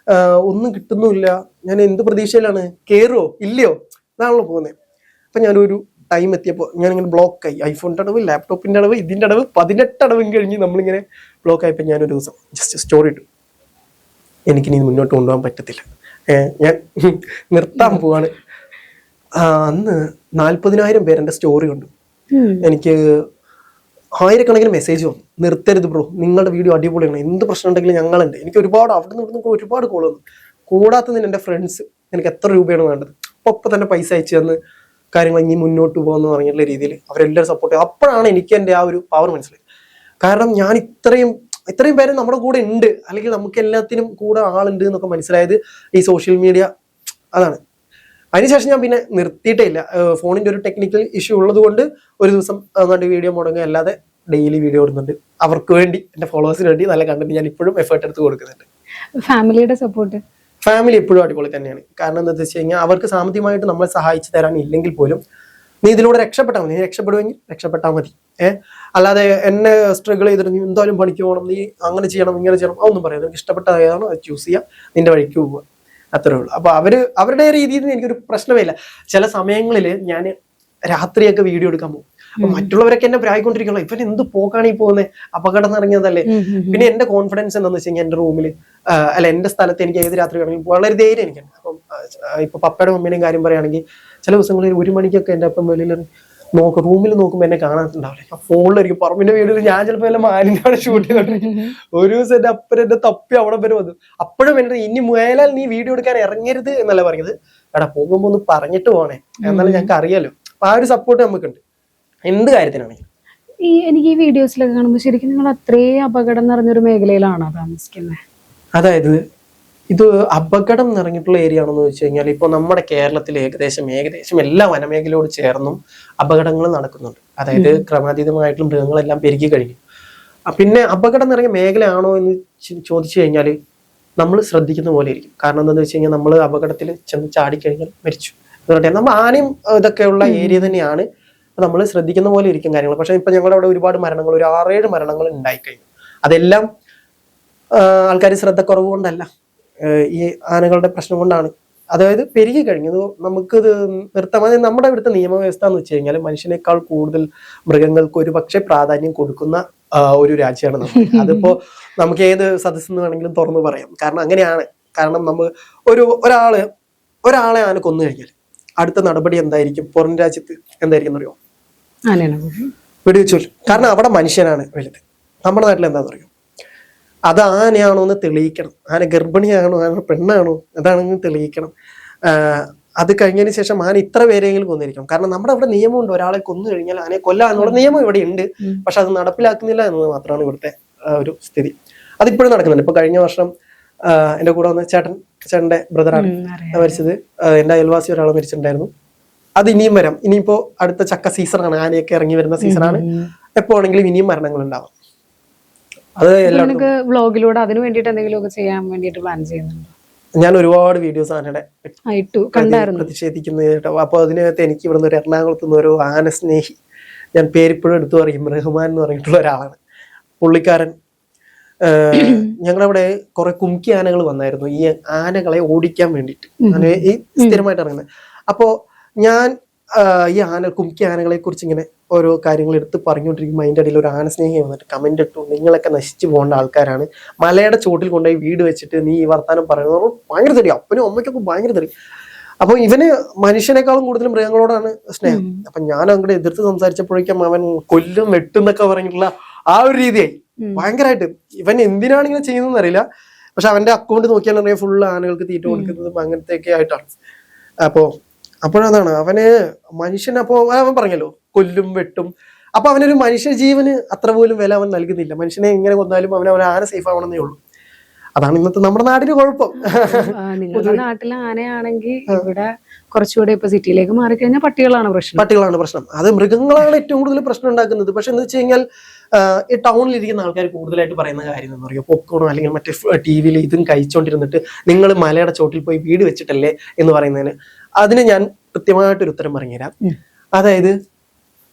ഒന്നും കിട്ടുന്നുമില്ല. ഞാൻ എന്ത് പ്രതീക്ഷയിലാണ്, കയറുമോ ഇല്ലയോ എന്നാണല്ലോ പോകുന്നത്. അപ്പം ഞാനൊരു ടൈം എത്തിയപ്പോൾ ഞാനിങ്ങനെ ബ്ലോക്കായി. ഐഫോണിൻ്റെ അടവ്, ലാപ്ടോപ്പിൻ്റെ അടവ്, ഇതിൻ്റെ അടവ്, 18 അടവും കഴിഞ്ഞ് നമ്മളിങ്ങനെ ബ്ലോക്കായപ്പോൾ ഞാനൊരു ദിവസം ജസ്റ്റ് സ്റ്റോറി ഇട്ടു, എനിക്കിനി മുന്നോട്ട് കൊണ്ടുപോകാൻ പറ്റത്തില്ല, ഞാൻ നിർത്താൻ പോവാണ്. അന്ന് 40,000 പേര് എൻ്റെ സ്റ്റോറി കണ്ടു. എനിക്ക് 1000കണക്കിന് മെസ്സേജ് വന്നു, നിർത്തരുത് ബ്രോ, നിങ്ങളുടെ വീഡിയോ അടിപൊളിയാണ്, എന്ത് പ്രശ്നം ഉണ്ടെങ്കിലും ഞങ്ങളുണ്ട്. എനിക്ക് ഒരുപാട് അവിടെ നിന്ന് ഒരുപാട് കോൾ വന്നു. കൂടാത്തതിന് എൻ്റെ ഫ്രണ്ട്സ്, എനിക്ക് എത്ര രൂപയാണ് വേണ്ടത്, അപ്പൊ തന്നെ പൈസ അയച്ചു തന്ന് കാര്യങ്ങൾ ഇനി മുന്നോട്ട് പോകുന്ന പറഞ്ഞിട്ടുള്ള രീതിയിൽ അവരെല്ലാവരും സപ്പോർട്ട് ചെയ്യും. അപ്പോഴാണ് എനിക്ക് എൻ്റെ ആ ഒരു പവർ മനസ്സിലായത്. കാരണം ഞാൻ ഇത്രയും പേര് നമ്മുടെ കൂടെ ഉണ്ട്, അല്ലെങ്കിൽ നമുക്ക് എല്ലാത്തിനും കൂടെ ആളുണ്ട് എന്നൊക്കെ മനസ്സിലായത് ഈ സോഷ്യൽ മീഡിയ. അതാണ്. അതിനുശേഷം ഞാൻ പിന്നെ നിർത്തിയിട്ടേ ഇല്ല. ഫോണിന്റെ ഒരു ടെക്നിക്കൽ ഇഷ്യൂ ഉള്ളത് കൊണ്ട് ഒരു ദിവസം അങ്ങോട്ട് വീഡിയോ മുടങ്ങുക അല്ലാതെ ഡെയിലി വീഡിയോ ഇടുന്നുണ്ട്. അവർക്ക് വേണ്ടി, എന്റെ ഫോളോവേഴ്സിന് വേണ്ടി നല്ല കണ്ടന്റ് ഞാൻ ഇപ്പോഴും എഫേർട്ട് എടുത്ത് കൊടുക്കുന്നുണ്ട്. ഫാമിലിയുടെ സപ്പോർട്ട്? ഫാമിലി എപ്പോഴും അടിപൊളി തന്നെയാണ്. കാരണം എന്താ വെച്ച് കഴിഞ്ഞാൽ അവർക്ക് സാമ്പത്തികമായിട്ട് നമ്മളെ സഹായിച്ചു തരാൻ ഇല്ലെങ്കിൽ പോലും നീ ഇതിലൂടെ രക്ഷപ്പെട്ടാൽ മതി, നീ രക്ഷപ്പെടുമെങ്കിൽ രക്ഷപ്പെട്ടാൽ മതി. അല്ലാതെ എന്നെ സ്ട്രഗിൾ ചെയ്തിട്ട് നീ എന്തായാലും പണിക്ക് പോകണം, നീ അങ്ങനെ ചെയ്യണം ഇങ്ങനെ ചെയ്യണം അതൊന്നും പറയാം. നിനക്ക് ഇഷ്ടപ്പെട്ട ഏതാണോ അത് ചൂസ് ചെയ്യാം, നിന്റെ വഴിക്ക് പോവുക, അത്രേ ഉള്ളൂ. അപ്പൊ അവരുടെ രീതിയിൽ എനിക്കൊരു പ്രശ്നമേ ഇല്ല. ചില സമയങ്ങളിൽ ഞാൻ രാത്രിയൊക്കെ വീഡിയോ എടുക്കാൻ പോകും. അപ്പൊ മറ്റുള്ളവരൊക്കെ എന്നെ പ്രായിക്കൊണ്ടിരിക്കണം, ഇവൻ എന്ത് പോക്കാണ് ഈ പോകുന്നത്, അപകടം നിറഞ്ഞതല്ലേ. പിന്നെ എന്റെ കോൺഫിഡൻസ് എന്താണെന്ന് വെച്ച് കഴിഞ്ഞാൽ എന്റെ റൂമിൽ അല്ല എന്റെ സ്ഥലത്ത് എനിക്ക് ഏത് രാത്രി വേണമെങ്കിലും വളരെ ധൈര്യം എനിക്കുണ്ട്. അപ്പം ഇപ്പൊ പപ്പയുടെ മമ്മീടെയും കാര്യം പറയുകയാണെങ്കിൽ ചില ദിവസങ്ങളിൽ 1 മണിക്കൊക്കെ എന്റെ അപ്പം വെളിയിൽ റൂമിൽ നോക്കുമ്പോൾ എന്നെ കാണാറുണ്ടാവില്ല. ഫോണിലായിരിക്കും പറമ്പിന്റെ വീട്ടിൽ ഞാൻ ചിലപ്പോൾ എല്ലാം മാലിന്യാണ് ഷൂട്ട് ചെയ്തോണ്ടിരിക്കും. ഒരു ദിവസം എന്റെ അപ്പൻ എന്റെ തപ്പി അവിടെ വരെ വന്നു. അപ്പോഴും എന്റെ ഇനി മേലാൽ നീ വീഡിയോ എടുക്കാൻ ഇറങ്ങരുത് എന്നല്ല പറഞ്ഞത്, എടാ പോകുമ്പോ ഒന്ന് പറഞ്ഞിട്ട് പോണേ എന്നാലും ഞങ്ങൾക്ക് അറിയാലോ. അപ്പൊ ആ ഒരു സപ്പോർട്ട് നമുക്കുണ്ട് എന്ത് കാര്യത്തിനാണെങ്കിലും. എനിക്ക് ഈ വീഡിയോസിലൊക്കെ കാണുമ്പോൾ ശരിക്കും നിങ്ങൾ അത്രയും അപകടം നിറഞ്ഞൊരു മേഖലയിലാണോ താമസിക്കുന്നത്? അതായത് ഇത് അപകടം നിറഞ്ഞിട്ടുള്ള ഏരിയ ആണെന്ന് വെച്ച് കഴിഞ്ഞാൽ ഇപ്പൊ നമ്മുടെ കേരളത്തിൽ ഏകദേശം എല്ലാ വനമേഖലയോട് ചേർന്നും അപകടങ്ങൾ നടക്കുന്നുണ്ട്. അതായത് ക്രമാതീതമായിട്ടുള്ള മൃഗങ്ങളെല്ലാം പെരുകി കഴിഞ്ഞു. പിന്നെ അപകടം നിറഞ്ഞ മേഖലയാണോ എന്ന് ചോദിച്ചു കഴിഞ്ഞാൽ നമ്മൾ ശ്രദ്ധിക്കുന്ന പോലെ ഇരിക്കും. കാരണം എന്താണെന്ന് വെച്ച് കഴിഞ്ഞാൽ നമ്മൾ അപകടത്തിൽ ചെന്ന് ചാടിക്കഴിഞ്ഞാൽ മരിച്ചു. നമ്മൾ ആനയും ഇതൊക്കെയുള്ള ഏരിയ തന്നെയാണ്, നമ്മൾ ശ്രദ്ധിക്കുന്ന പോലെ ഇരിക്കും കാര്യങ്ങൾ. പക്ഷെ ഇപ്പൊ ഞങ്ങളുടെ അവിടെ ഒരുപാട് മരണങ്ങൾ, ഒരു 6-7 മരണങ്ങൾ ഉണ്ടായിക്കഴിഞ്ഞു. അതെല്ലാം ആൾക്കാർ ശ്രദ്ധക്കുറവ് കൊണ്ടല്ല, ഈ ആനകളുടെ പ്രശ്നം കൊണ്ടാണ്. അതായത് പെരുകി കഴിഞ്ഞത് നമുക്കിത് നിർത്താൻ. അതായത് നമ്മുടെ ഇവിടുത്തെ നിയമവ്യവസ്ഥ എന്ന് വെച്ച് കഴിഞ്ഞാൽ മനുഷ്യനേക്കാൾ കൂടുതൽ മൃഗങ്ങൾക്ക് ഒരു പക്ഷേ പ്രാധാന്യം കൊടുക്കുന്ന ഒരു രാജ്യമാണ് നമ്മൾ. അതിപ്പോ നമുക്ക് ഏത് സദസ്സിൽ വേണമെങ്കിലും തുറന്നു പറയാം. കാരണം അങ്ങനെയാണ്. കാരണം നമ്മൾ ഒരാളെ ആന കൊന്നു കഴിഞ്ഞാൽ അടുത്ത നടപടി എന്തായിരിക്കും? പുറം രാജ്യത്ത് എന്തായിരിക്കും അറിയോ? വെടിവെച്ചു. കാരണം അവിടെ മനുഷ്യനാണ് വലുത്. നമ്മുടെ നാട്ടിൽ എന്താണെന്ന് അറിയോ? അത് ആനയാണോ എന്ന് തെളിയിക്കണം. ആന ഗർഭിണിയാണോ, ആന പെണ്ണാണോ, അതാണെന്ന് തെളിയിക്കണം. അത് കഴിഞ്ഞതിന് ശേഷം ആന ഇത്ര പേരെങ്കിലും കൊന്നിരിക്കണം. കാരണം നമ്മുടെ അവിടെ നിയമമുണ്ട്, ഒരാളെ കൊന്നു കഴിഞ്ഞാൽ ആനയെ കൊല്ലാനുള്ള നിയമം ഇവിടെ ഉണ്ട്. പക്ഷെ അത് നടപ്പിലാക്കുന്നില്ല എന്നത് മാത്രമാണ് ഇവിടുത്തെ ഒരു സ്ഥിതി. അതിപ്പോഴും നടക്കുന്നുണ്ട്. ഇപ്പൊ കഴിഞ്ഞ വർഷം എന്റെ കൂടെ വന്ന ചേട്ടന്റെ ബ്രദറാണ് മരിച്ചത്. എന്റെ അയൽവാസി ഒരാൾ മരിച്ചിട്ടുണ്ടായിരുന്നു. അത് ഇനിയും വരാം. ഇനിയിപ്പോ അടുത്ത ചക്ക സീസണാണ്, ആനയൊക്കെ ഇറങ്ങി വരുന്ന സീസണാണ്. എപ്പോ ആണെങ്കിലും ഇനിയും മരണങ്ങൾ ഉണ്ടാവാം. അത് വ്ലോഗിലൂടെ അതിന് വേണ്ടിട്ട് എന്തെങ്കിലും ചെയ്യാൻ വേണ്ടിട്ട് പ്ലാൻ ചെയ്യുന്നുണ്ടോ? ഞാൻ ഒരുപാട് വീഡിയോസ് ആനയുടെ പ്രതിഷേധിക്കുന്നത് കേട്ടോ. അപ്പൊ അതിനകത്ത് എനിക്ക് ഇവിടുന്ന് ഒരു എറണാകുളത്ത് നിന്ന് ഒരു ആന സ്നേഹി, ഞാൻ പേരിപ്പോഴും എടുത്തു പറയും, റഹ്മാൻ എന്ന് പറഞ്ഞിട്ടുള്ള ഒരാളാണ്. പുള്ളിക്കാരൻ ഞങ്ങളവിടെ കുറെ കുംക്കി ആനകൾ വന്നായിരുന്നു ഈ ആനകളെ ഓടിക്കാൻ വേണ്ടിയിട്ട്, ഈ സ്ഥിരമായിട്ട് ഇറങ്ങുന്നത്. അപ്പോ ഞാൻ ഈ കുംക്കി ആനകളെ കുറിച്ച് ഇങ്ങനെ ഓരോ കാര്യങ്ങൾ എടുത്ത് പറഞ്ഞുകൊണ്ടിരിക്കുമ്പോൾ അതിൻ്റെ ഇടയിൽ ഒരു ആന സ്നേഹി വന്നിട്ട് കമന്റ് ഇട്ടു, നിങ്ങളൊക്കെ നശിച്ചു പോകേണ്ട ആൾക്കാരാണ്, മലയുടെ ചോട്ടിൽ കൊണ്ടുപോയി വീട് വെച്ചിട്ട് നീ ഈ വർത്താനം പറയുന്നത് ഭയങ്കര തെറി. അപ്പനും അമ്മയ്ക്കൊക്കെ ഭയങ്കര തെറി. അപ്പൊ ഇവന് മനുഷ്യനേക്കാളും കൂടുതൽ മൃഗങ്ങളോടാണ് സ്നേഹം. അപ്പൊ ഞാൻ അങ്ങോട്ട് എതിർത്ത് സംസാരിച്ചപ്പോഴേക്കും അവൻ കൊല്ലും വെട്ടും എന്നൊക്കെ പറഞ്ഞിട്ടുള്ള ആ ഒരു രീതിയായി ഭയങ്കരമായിട്ട്. ഇവൻ എന്തിനാണ് ഇങ്ങനെ ചെയ്യുന്നതെന്ന് അറിയില്ല. പക്ഷെ അവന്റെ അക്കൗണ്ട് നോക്കിയാൽ അറിയാം ഫുള്ള് ആനകൾക്ക് തീറ്റ കൊടുക്കുന്നതും അങ്ങനത്തെയൊക്കെ ആയിട്ടാണ്. അപ്പോഴതാണ് അവന് മനുഷ്യൻ, അപ്പൊ അവൻ പറഞ്ഞല്ലോ കൊല്ലും വെട്ടും. അപ്പൊ അവനൊരു മനുഷ്യ ജീവന് അത്ര പോലും വില അവൻ നൽകുന്നില്ല. മനുഷ്യനെ എങ്ങനെ കൊന്നാലും അവൻ ആന സേഫ് ആവണമെന്നേ ഉള്ളൂ. അതാണ് ഇന്നത്തെ നമ്മുടെ നാടിന് കുഴപ്പം. നിങ്ങളുടെ നാട്ടിലെ ആനയാണെങ്കിൽ ഇവിടെ കുറച്ചുകൂടെ ഇപ്പൊ സിറ്റിയിലേക്ക് മാറിക്കഴിഞ്ഞാൽ പട്ടികളാണ് പ്രശ്നം. അത് മൃഗങ്ങളാണ് ഏറ്റവും കൂടുതൽ പ്രശ്നം ഉണ്ടാക്കുന്നത്. പക്ഷെ എന്ന് വെച്ച് കഴിഞ്ഞാൽ ഈ ടൗണിലിരിക്കുന്ന ആൾക്കാർ കൂടുതലായിട്ട് പറയുന്ന കാര്യം എന്ന് പറയുക പോപ്കോണോ അല്ലെങ്കിൽ മറ്റേ TV-യിൽ ഇതും കഴിച്ചോണ്ടിരുന്നിട്ട് നിങ്ങൾ മലയുടെ ചോട്ടിൽ പോയി വീട് വെച്ചിട്ടല്ലേ എന്ന് പറയുന്നതിന് അതിന് ഞാൻ കൃത്യമായിട്ടൊരു ഉത്തരം പറഞ്ഞുതരാം. അതായത്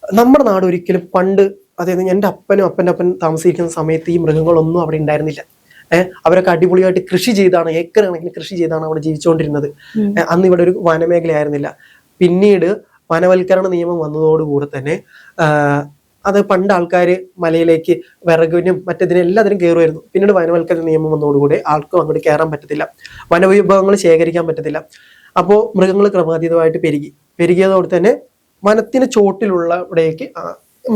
നമ്മുടെ നാട് ഒരിക്കലും പണ്ട്, അതായത് എൻ്റെ അപ്പനും അപ്പൻ്റെ അപ്പൻ താമസിക്കുന്ന സമയത്ത് ഈ മൃഗങ്ങളൊന്നും അവിടെ ഉണ്ടായിരുന്നില്ല. അവരൊക്കെ അടിപൊളിയായിട്ട് കൃഷി ചെയ്താണ്, ഏക്കർ കണക്കിന് കൃഷി ചെയ്താണ് അവിടെ ജീവിച്ചുകൊണ്ടിരുന്നത്. അന്ന് ഇവിടെ ഒരു വനമേഖല ആയിരുന്നില്ല. പിന്നീട് വനവൽക്കരണ നിയമം വന്നതോടുകൂടെ തന്നെ അത് പണ്ട് ആൾക്കാര് മലയിലേക്ക് വിറകിനും മറ്റേതിനും എല്ലാത്തിനും കയറുമായിരുന്നു. പിന്നീട് വനവൽക്കരണ നിയമം വന്നതോടുകൂടെ ആർക്കും അങ്ങോട്ട് കയറാൻ പറ്റത്തില്ല, വനവിഭവങ്ങൾ ശേഖരിക്കാൻ പറ്റത്തില്ല. അപ്പോൾ മൃഗങ്ങൾ ക്രമാതീതമായിട്ട് പെരുകിയതോടെ തന്നെ വനത്തിന് ചോട്ടിലുള്ളവിടേക്ക്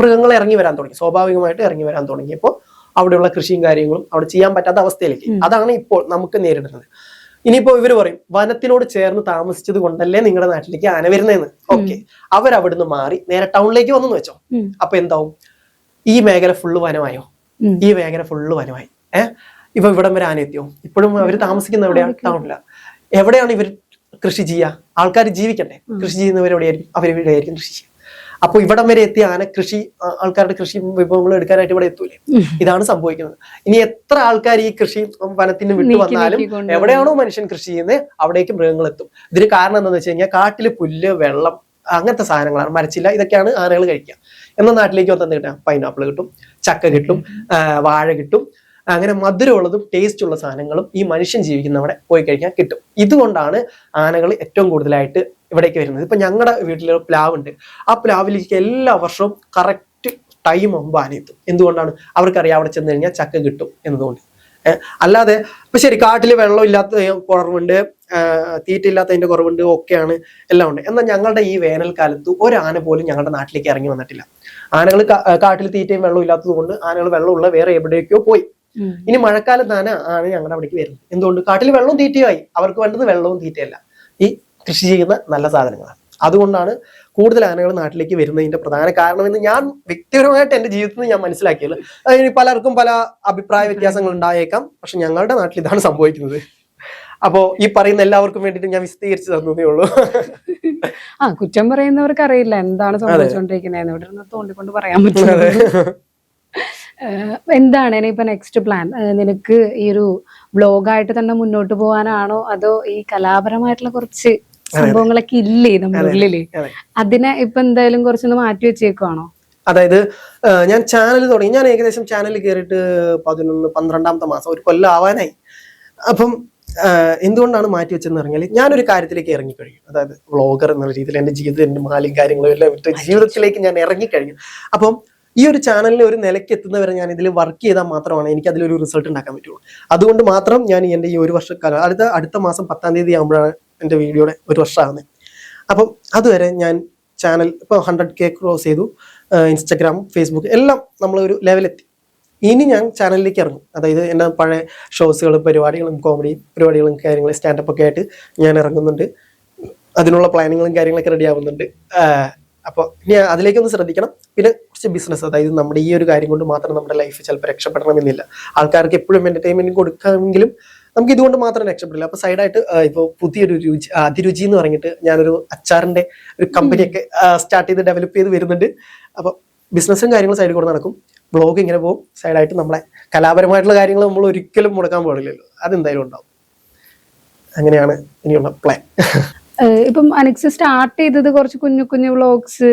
മൃഗങ്ങൾ ഇറങ്ങി വരാൻ തുടങ്ങി, സ്വാഭാവികമായിട്ട് ഇറങ്ങി വരാൻ തുടങ്ങിയപ്പോൾ അവിടെയുള്ള കൃഷിയും കാര്യങ്ങളും അവിടെ ചെയ്യാൻ പറ്റാത്ത അവസ്ഥയിലേക്ക്. അതാണ് ഇപ്പോൾ നമുക്ക് നേരിടുന്നത്. ഇനിയിപ്പോ ഇവര് പറയും വനത്തിനോട് ചേർന്ന് താമസിച്ചത് കൊണ്ടല്ലേ നിങ്ങളുടെ നാട്ടിലേക്ക് ആന വരുന്നതെന്ന്. ഓക്കെ, അവരവിടുന്ന് മാറി നേരെ ടൗണിലേക്ക് വന്നെന്ന് വെച്ചോ. അപ്പൊ എന്താവും? ഈ മേഖല ഫുള്ള് വനമായോ? ഈ മേഖല ഫുള്ള് വനമായി. ഇപ്പൊ ഇവിടം വരെ ആന എത്തിയോ? ഇപ്പോഴും അവര് താമസിക്കുന്ന എവിടെയാണ്? ടൗണില്ല. എവിടെയാണ് ഇവർ കൃഷി ചെയ്യുക? ആൾക്കാർ ജീവിക്കണ്ടേ? കൃഷി ചെയ്യുന്നവരെവിടെയായിരിക്കും? അവരെവിടെയായിരിക്കും കൃഷി ചെയ്യുക? അപ്പൊ ഇവിടം വരെ എത്തിയ ആന കൃഷി ആൾക്കാരുടെ കൃഷി വിഭവങ്ങൾ എടുക്കാനായിട്ട് ഇവിടെ എത്തൂലേ? ഇതാണ് സംഭവിക്കുന്നത്. ഇനി എത്ര ആൾക്കാർ ഈ കൃഷി വനത്തിന് വിട്ടു വന്നാലും എവിടെയാണോ മനുഷ്യൻ കൃഷി ചെയ്യുന്നത് അവിടേക്ക് മൃഗങ്ങൾ എത്തും. ഇതിന് കാരണം എന്താണെന്ന് വെച്ച് കഴിഞ്ഞാൽ കാട്ടില് പുല്ല്, വെള്ളം, അങ്ങനത്തെ സാധനങ്ങളാണ്. മരച്ചില്ല, ഇതൊക്കെയാണ് ആനകൾ കഴിക്കുക. എന്നാൽ നാട്ടിലേക്ക് വന്ന് കിട്ടാം പൈനാപ്പിൾ കിട്ടും, ചക്ക കിട്ടും, വാഴ കിട്ടും. അങ്ങനെ മധുരമുള്ളതും ടേസ്റ്റ് ഉള്ള സാധനങ്ങളും ഈ മനുഷ്യൻ ജീവിക്കുന്നവിടെ പോയി കഴിഞ്ഞാൽ കിട്ടും. ഇതുകൊണ്ടാണ് ആനകൾ ഏറ്റവും കൂടുതലായിട്ട് ഇവിടേക്ക് വരുന്നത്. ഇപ്പൊ ഞങ്ങളുടെ വീട്ടിലൊരു പ്ലാവുണ്ട്. ആ പ്ലാവിലേക്ക് എല്ലാ വർഷവും കറക്റ്റ് ടൈം ആകുമ്പോൾ ആന എത്തും. എന്തുകൊണ്ടാണ്? അവർക്കറിയാം അവിടെ ചെന്ന് കഴിഞ്ഞാൽ ചക്ക കിട്ടും എന്നതുകൊണ്ട്. അല്ലാതെ ഇപ്പൊ ശരി, കാട്ടില് വെള്ളം ഇല്ലാത്ത കുറവുണ്ട്, തീറ്റ ഇല്ലാത്തതിന്റെ കുറവുണ്ട്, ഒക്കെയാണ്, എല്ലാം ഉണ്ട്. എന്നാൽ ഞങ്ങളുടെ ഈ വേനൽക്കാലത്ത് ഒരു ആന പോലും ഞങ്ങളുടെ നാട്ടിലേക്ക് ഇറങ്ങി വന്നിട്ടില്ല. ആനകൾ കാട്ടിൽ തീറ്റയും വെള്ളവും ഇല്ലാത്തത് കൊണ്ട് ആനകൾ വെള്ളമുള്ള വേറെ എവിടേക്കോ പോയി. ഇനി മഴക്കാലത്ത് ആണ് ഞങ്ങളുടെ അവിടേക്ക് വരുന്നത്. എന്തുകൊണ്ട്? കാട്ടിൽ വെള്ളവും തീറ്റയായി. അവർക്ക് വേണ്ടത് വെള്ളവും തീറ്റയല്ല, ഈ കൃഷി ചെയ്യുന്ന നല്ല സാധനങ്ങളാണ്. അതുകൊണ്ടാണ് കൂടുതൽ ആനകൾ നാട്ടിലേക്ക് വരുന്നതിന്റെ പ്രധാന കാരണമെന്ന് ഞാൻ വ്യക്തിപരമായിട്ട് എന്റെ ജീവിതത്തിൽ ഞാൻ മനസ്സിലാക്കിയത്. അതിന് പലർക്കും പല അഭിപ്രായ വ്യത്യാസങ്ങൾ ഉണ്ടായേക്കാം. പക്ഷെ ഞങ്ങളുടെ നാട്ടിൽ ഇതാണ് സംഭവിക്കുന്നത്. അപ്പോ ഈ പറയുന്ന എല്ലാവർക്കും വേണ്ടിയിട്ട് ഞാൻ വിശദീകരിച്ച് തന്നേ ഉള്ളൂ. കുറ്റം പറയുന്നവർക്ക് അറിയില്ല എന്താണ് സംഭവിച്ചുകൊണ്ടിരിക്കുന്നത്. ഇവിടെ നിന്ന് തോണ്ടിക്കൊണ്ട് പറയാൻ പറ്റില്ല. എന്താണ് ഇനിയിപ്പോ നെക്സ്റ്റ് പ്ലാൻ? നിനക്ക് ഈ ഒരു വ്ലോഗായിട്ട് തന്നെ മുന്നോട്ട് പോകാനാണോ, അതോ ഈ കലാപരമായിട്ടുള്ള കുറച്ച് സംഭവങ്ങളൊക്കെ ഇല്ലേ നമ്മുടെ ഉള്ളില്, അതിനെ ഇപ്പൊ എന്തായാലും കുറച്ചൊന്ന് മാറ്റി വെച്ചേക്കുവാണോ? അതായത് ഞാൻ ചാനൽ തുടങ്ങി. ഞാൻ ഏകദേശം ചാനൽ കയറിയിട്ട് 11-12 മാസം, ഒരു കൊല്ലം ആവാനായി. അപ്പം എന്തുകൊണ്ടാണ് മാറ്റി വെച്ചെന്ന് പറഞ്ഞാൽ ഞാനൊരു കാര്യത്തിലേക്ക് ഇറങ്ങിക്കഴിഞ്ഞു. അതായത് വ്ളോഗർ എന്നുള്ള രീതിയിൽ എന്റെ ജീവിതം, എന്റെ മാലിയും കാര്യങ്ങളും എല്ലാം വിട്ട് ജീവിതത്തിലേക്ക് ഞാൻ ഇറങ്ങിക്കഴിഞ്ഞു. അപ്പം ഈ ഒരു ചാനലിന് ഒരു നിലയ്ക്ക് എത്തുന്നവരെ ഞാൻ ഇതിൽ വർക്ക് ചെയ്താൽ മാത്രമാണ് എനിക്ക് അതിലൊരു റിസൾട്ട് ഉണ്ടാക്കാൻ പറ്റുള്ളൂ. അതുകൊണ്ട് മാത്രം ഞാൻ എൻ്റെ ഈ ഒരു വർഷക്കാലം, അടുത്ത മാസം 10-ാം തീയതി ആകുമ്പോഴാണ് എൻ്റെ വീഡിയോയുടെ ഒരു വർഷമാകുന്നത്. അപ്പം അതുവരെ ഞാൻ ചാനൽ ഇപ്പോൾ 100K ക്രോസ് ചെയ്തു. ഇൻസ്റ്റഗ്രാം, ഫേസ്ബുക്ക് എല്ലാം നമ്മളൊരു ലെവലെത്തി. ഇനി ഞാൻ ചാനലിലേക്ക് ഇറങ്ങും. അതായത് എൻ്റെ പഴയ ഷോസുകളും പരിപാടികളും കോമഡി പരിപാടികളും കാര്യങ്ങളും സ്റ്റാൻഡപ്പ് ഒക്കെ ആയിട്ട് ഞാൻ ഇറങ്ങുന്നുണ്ട്. അതിനുള്ള പ്ലാനിങ്ങുകളും കാര്യങ്ങളൊക്കെ റെഡി ആവുന്നുണ്ട്. അപ്പോൾ ഇനി അതിലേക്കൊന്ന് ശ്രദ്ധിക്കണം. പിന്നെ കുറച്ച് ബിസിനസ്, അതായത് നമ്മുടെ ഈ ഒരു കാര്യം കൊണ്ട് മാത്രം നമ്മുടെ ലൈഫ് ചിലപ്പോൾ രക്ഷപ്പെടണമെന്നില്ല. ആൾക്കാർക്ക് എപ്പോഴും എൻ്റർടൈൻമെൻറ്റ് കൊടുക്കാമെങ്കിലും നമുക്ക് ഇതുകൊണ്ട് മാത്രം രക്ഷപ്പെടില്ല. അപ്പോൾ സൈഡായിട്ട് ഇപ്പോൾ പുതിയൊരു അതിരുചി എന്ന് പറഞ്ഞിട്ട് ഞാനൊരു അച്ചാറിൻ്റെ ഒരു കമ്പനിയൊക്കെ സ്റ്റാർട്ട് ചെയ്ത് ഡെവലപ്പ് ചെയ്ത് വരുന്നുണ്ട്. അപ്പോൾ ബിസിനസ്സും കാര്യങ്ങളും സൈഡിൽ കൂടെ നടക്കും. വ്ളോഗ് ഇങ്ങനെ പോകും. സൈഡായിട്ട് നമ്മളെ കലാപരമായിട്ടുള്ള കാര്യങ്ങൾ നമ്മൾ ഒരിക്കലും മുടക്കാൻ പാടില്ലല്ലോ, അതെന്തായാലും ഉണ്ടാവും. അങ്ങനെയാണ് ഇനിയുള്ള പ്ലാൻ. ഇപ്പം അനക്സ് സ്റ്റാർട്ട് ചെയ്തത് കുറച്ച് കുഞ്ഞു കുഞ്ഞു വ്ളോഗ്സ്,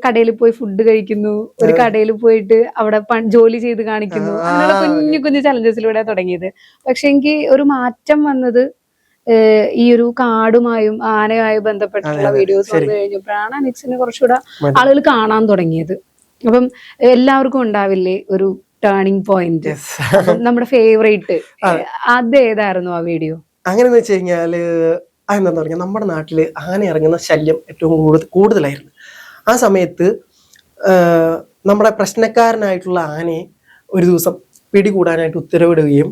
കടയിൽ പോയി ഫുഡ് കഴിക്കുന്നു, ഒരു കടയിൽ പോയിട്ട് അവിടെ ജോലി ചെയ്ത് കാണിക്കുന്നു, അങ്ങനെയുള്ള കുഞ്ഞു കുഞ്ഞു ചലഞ്ചസിലൂടെ തുടങ്ങിയത്. പക്ഷെ എനിക്ക് ഒരു മാറ്റം വന്നത് ഈ ഒരു കാടുമായും ആനയുമായി ബന്ധപ്പെട്ടുള്ള വീഡിയോസ് വന്നു കഴിഞ്ഞപ്പോഴാണ് അനക്സിനെ കുറച്ചുകൂടെ ആളുകൾ കാണാൻ തുടങ്ങിയത്. അപ്പം എല്ലാവർക്കും ഉണ്ടാവില്ലേ ഒരു ടേണിംഗ് പോയിന്റ്, നമ്മുടെ ഫേവറേറ്റ്, അത് ഏതായിരുന്നു ആ വീഡിയോ? അങ്ങനെന്ന് വെച്ച് കഴിഞ്ഞാല് എന്താ പറയുക, നമ്മുടെ നാട്ടിൽ ആന ഇറങ്ങുന്ന ശല്യം ഏറ്റവും കൂടുതലായിരുന്നു. ആ സമയത്ത് നമ്മുടെ പ്രശ്നക്കാരനായിട്ടുള്ള ആനയെ ഒരു ദിവസം പിടികൂടാനായിട്ട് ഉത്തരവിടുകയും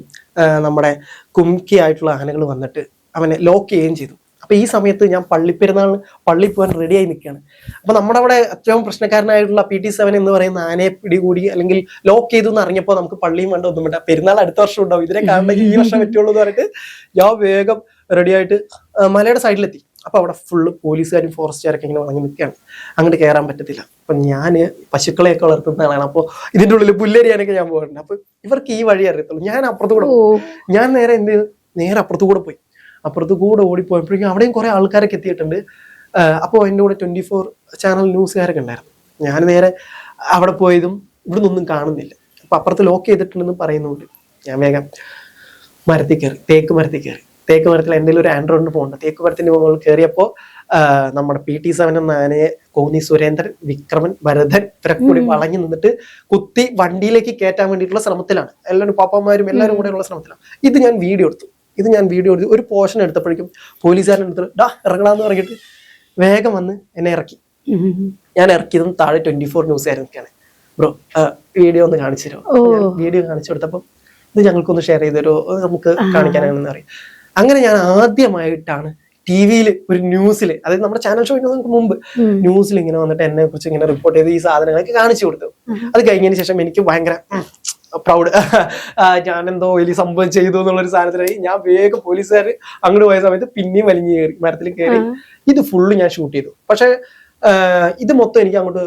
നമ്മുടെ കുംകി ആയിട്ടുള്ള ആനകൾ വന്നിട്ട് അവനെ ലോക്ക് ചെയ്യുകയും ചെയ്തു. അപ്പൊ ഈ സമയത്ത് ഞാൻ പള്ളിപ്പെരുന്നാളിന് പള്ളിയിൽ പോകാൻ റെഡിയായി നിൽക്കുകയാണ്. അപ്പൊ നമ്മുടെ അവിടെ ഏറ്റവും പ്രശ്നക്കാരനായിട്ടുള്ള PT7 എന്ന് പറയുന്ന ആനയെ പിടികൂടി അല്ലെങ്കിൽ ലോക്ക് ചെയ്തു എന്ന് അറിഞ്ഞപ്പോൾ നമുക്ക് പള്ളിയും വേണ്ട ഒന്നും വേണ്ട, പെരുന്നാൾ അടുത്ത വർഷം ഉണ്ടാവും, ഇതിനെ കാണണമെങ്കിൽ ഈ വർഷം പറ്റുള്ളൂ എന്ന് പറഞ്ഞിട്ട് ഞാൻ വേഗം റെഡിയായിട്ട് മലയുടെ സൈഡിലെത്തി. അപ്പൊ അവിടെ ഫുള്ള് പോലീസുകാരും ഫോറസ്റ്റുകാരൊക്കെ ഇങ്ങനെ വണങ്ങി നിൽക്കുകയാണ്. അങ്ങോട്ട് കയറാൻ പറ്റത്തില്ല. അപ്പൊ ഞാന് പശുക്കളെയൊക്കെ വളർത്തുന്ന ആളാണ്. അപ്പോൾ ഇതിന്റെ ഉള്ളിൽ പുല്ലരിയാനൊക്കെ ഞാൻ പോകാറുണ്ട്. അപ്പൊ ഇവർക്ക് ഈ വഴി അറിയത്തുള്ളൂ. ഞാൻ അപ്പുറത്തു കൂടെ ഞാൻ നേരെ അപ്പുറത്തു കൂടെ പോയി. അപ്പുറത്ത് കൂടെ ഓടിപ്പോയപ്പോഴേക്കും അവിടെയും കുറെ ആൾക്കാരൊക്കെ എത്തിയിട്ടുണ്ട്. അപ്പോൾ എൻ്റെ കൂടെ 24 ചാനൽ ന്യൂസുകാരൊക്കെ ഉണ്ടായിരുന്നു. ഞാൻ നേരെ അവിടെ പോയതും ഇവിടെ നിന്നൊന്നും കാണുന്നില്ല. അപ്പൊ അപ്പുറത്ത് ലോക്ക് ചെയ്തിട്ടുണ്ടെന്ന് പറയുന്നുണ്ട്. ഞാൻ വേഗം മരത്തിൽ കയറി, തേക്ക് മരത്തിൽ എന്തെങ്കിലും ഒരു ആൻഡ്രോയിഡ് പോകണ്ട. തേക്ക് മരത്തിന്റെ മുകളിൽ കയറിയപ്പോൾ നമ്മുടെ PT7 എന്ന ആനയെ കോന്നി സുരേന്ദ്രൻ, വിക്രമൻ, ഭരതൻ ഇവരൊക്കെ കൂടി വളഞ്ഞു നിന്നിട്ട് കുത്തി വണ്ടിയിലേക്ക് കയറ്റാൻ വേണ്ടിയിട്ടുള്ള ശ്രമത്തിലാണ്. എല്ലാവരും പാപ്പന്മാരും എല്ലാവരും കൂടെയുള്ള ശ്രമത്തിലാണ്. ഇത് ഞാൻ വീഡിയോ എടുത്തു. ഒരു പോർഷൻ എടുത്തപ്പോഴേക്കും പോലീസുകാരൻ എടുത്തിട്ട് ഇറങ്ങണമെന്ന് പറഞ്ഞിട്ട് വേഗം വന്ന് എന്നെ ഇറക്കി. ഞാൻ ഇറക്കിയതും താഴെ 24 ന്യൂസുകാരൊക്കെയാണ്. ബ്രോ വീഡിയോ ഒന്ന് കാണിച്ചു തരുമോ? വീഡിയോ കാണിച്ചു കൊടുത്തപ്പോൾ ഇത് ഞങ്ങൾക്കൊന്ന് ഷെയർ ചെയ്ത് തരുമോ, നമുക്ക് കാണിക്കാനാണെന്ന് പറയും. അങ്ങനെ ഞാൻ ആദ്യമായിട്ടാണ് TV-യിൽ ഒരു ന്യൂസിൽ, അതായത് നമ്മുടെ ചാനൽ ഷോയ്ക്ക് മുമ്പ് ന്യൂസിൽ ഇങ്ങനെ വന്നിട്ട് എന്നെ കുറിച്ച് ഇങ്ങനെ റിപ്പോർട്ട് ചെയ്ത് ഈ സാധനങ്ങളൊക്കെ കാണിച്ചു കൊടുത്തു. അത് കഴിഞ്ഞതിന് ശേഷം എനിക്ക് ഭയങ്കര പ്രൗഡ്, ഞാൻ എന്തോ വലിയ സംഭവം ചെയ്തു എന്നുള്ളൊരു സാധനത്തിലായി. ഞാൻ വേഗം പോലീസുകാർ അങ്ങോട്ട് പോയ സമയത്ത് പിന്നെയും വലിഞ്ഞു കയറി, മരത്തിൽ കയറി ഇത് ഫുള്ള് ഞാൻ ഷൂട്ട് ചെയ്തു. പക്ഷെ ഇത് മൊത്തം എനിക്ക് അങ്ങോട്ട്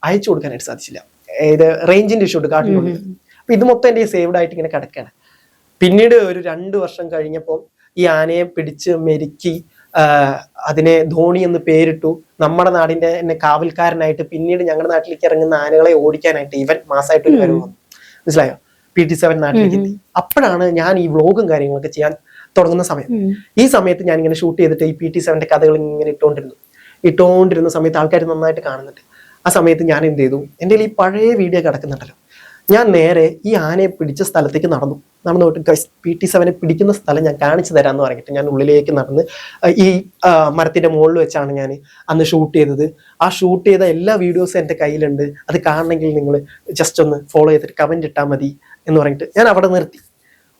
അയച്ചു കൊടുക്കാനായിട്ട് സാധിച്ചില്ല. ഇത് റേഞ്ചിന്റെ ഇഷ്യൂ ഉണ്ട് കാട്ടിനുള്ളിൽ. അപ്പൊ ഇത് മൊത്തം എന്റെ സേവ്ഡ് ആയിട്ട് ഇങ്ങനെ കിടക്കാണ്. പിന്നീട് ഒരു 2 വർഷം കഴിഞ്ഞപ്പോൾ ഈ ആനയെ പിടിച്ച് മെരുക്കി അതിനെ ധോണി എന്ന് പേരിട്ടു. നമ്മുടെ നാടിന്റെ എന്നെ കാവൽക്കാരനായിട്ട് പിന്നീട് ഞങ്ങളുടെ നാട്ടിലേക്ക് ഇറങ്ങുന്ന ആനകളെ ഓടിക്കാനായിട്ട് ഇവൻ മാസമായിട്ട് ഒരു വരവ് വന്നു. മനസ്സിലായോ? PT7 നാട്ടിലേക്ക് എത്തി. അപ്പോഴാണ് ഞാൻ ഈ വ്ളോഗും കാര്യങ്ങളൊക്കെ ചെയ്യാൻ തുടങ്ങുന്ന സമയം. ഈ സമയത്ത് ഞാൻ ഇങ്ങനെ ഷൂട്ട് ചെയ്തിട്ട് ഈ PT7ന്റെ കഥകൾ ഇങ്ങനെ ഇട്ടുകൊണ്ടിരുന്ന സമയത്ത് ആൾക്കാർ നന്നായിട്ട് കാണുന്നുണ്ട്. ആ സമയത്ത് ഞാൻ എന്ത് ചെയ്തു, എൻ്റെ ഈ പഴയ വീഡിയോ കിടക്കുന്നുണ്ടല്ലോ, ഞാൻ നേരെ ഈ ആനയെ പിടിച്ച സ്ഥലത്തേക്ക് നടന്നു പോയിട്ട് PT7 പിടിക്കുന്ന സ്ഥലം ഞാൻ കാണിച്ചു തരാമെന്ന് പറഞ്ഞിട്ട് ഞാൻ ഉള്ളിലേക്ക് നടന്ന് ഈ മരത്തിന്റെ മുകളിൽ വെച്ചാണ് ഞാൻ അന്ന് ഷൂട്ട് ചെയ്തത്. ആ ഷൂട്ട് ചെയ്ത എല്ലാ വീഡിയോസും എൻ്റെ കയ്യിലുണ്ട്. അത് കാണണമെങ്കിൽ നിങ്ങൾ ജസ്റ്റ് ഒന്ന് ഫോളോ ചെയ്തിട്ട് കമന്റ് ഇട്ടാൽ മതി എന്ന് പറഞ്ഞിട്ട് ഞാൻ അവിടെ നിർത്തി.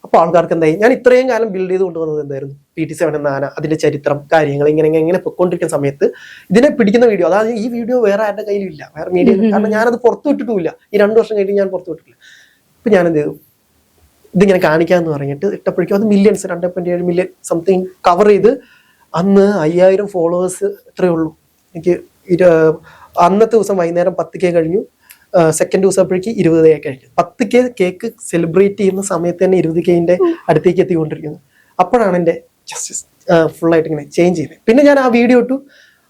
അപ്പോൾ ആൾക്കാർക്ക് എന്തായി, ഞാൻ ഇത്രയും കാലം ബിൽഡ് ചെയ്ത് കൊണ്ടുവന്നത് എന്തായിരുന്നു, PT7 എന്ന ആന, അതിന്റെ ചരിത്രം, കാര്യങ്ങൾ ഇങ്ങനെ പൊയ്ക്കൊണ്ടിരിക്കുന്ന സമയത്ത് ഇതിനെ പിടിക്കുന്ന വീഡിയോ, അതായത് ഈ വീഡിയോ വേറെ ആരുടെ കയ്യിലും ഇല്ല, വേറെ മീഡിയ, കാരണം ഞാനത് പുറത്തു വിട്ടിട്ടുമില്ല. ഈ 2 വർഷം കഴിഞ്ഞിട്ട് ഞാൻ പുറത്തു വിട്ടിട്ടില്ല. അപ്പൊ ഞാൻ എന്ത് ചെയ്തു, ഇതിങ്ങനെ കാണിക്കാന്ന് പറഞ്ഞിട്ട് ഇട്ടപ്പോഴേക്കും അത് മില്യൺസ്, 2.7 മില്യൺ സംതിങ് കവർ ചെയ്ത്. അന്ന് 5000 ഫോളോവേഴ്സ് ഇത്രയേ ഉള്ളൂ എനിക്ക്. അന്നത്തെ ദിവസം വൈകുന്നേരം 10K കഴിഞ്ഞു. സെക്കൻഡ് ദിവസം അപ്പോഴേക്ക് 20K കഴിഞ്ഞു. 10K കേക്ക് സെലിബ്രേറ്റ് ചെയ്യുന്ന സമയത്ത് തന്നെ 20Kന്റെ അടുത്തേക്ക് എത്തിക്കൊണ്ടിരിക്കുന്നു. അപ്പോഴാണ് എൻ്റെ ജസ്റ്റിസ് ഫുള്ളായിട്ട് ഇങ്ങനെ ചേഞ്ച് ചെയ്തത്. പിന്നെ ഞാൻ ആ വീഡിയോ ഇട്ടു.